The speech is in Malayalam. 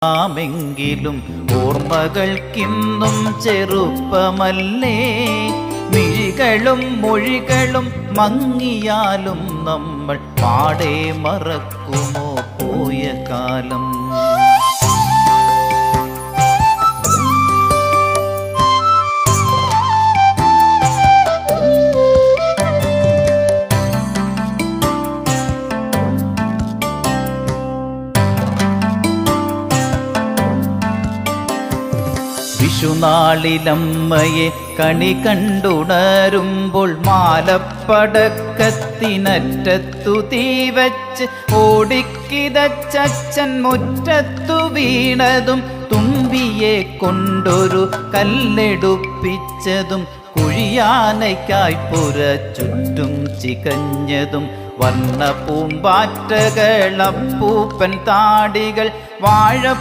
ാമെങ്കിലും ഓർമ്മകൾക്കിന്നും ചെറുപ്പമല്ലേ. മിഴികളും മൊഴികളും മങ്ങിയാലും നമ്മൾ പാടെ മറക്കുമോ പോയ കാലം. വിഷുനാളിലമ്മയെ കണി കണ്ടുണരുമ്പോൾ മാലപ്പടക്കത്തിനറ്റത്തു തീവച്ച് ഓടിക്കിതച്ചൻ മുറ്റത്തു വീണതും തുമ്പിയെ കൊണ്ടൊരു കല്ലെടുപ്പിച്ചതും കുഴിയാനയ്ക്കായി പുര ചുറ്റും ചികഞ്ഞതും വർണ്ണ പൂമ്പാറ്റകൾ അപ്പൂപ്പൻ താടികൾ വാഴ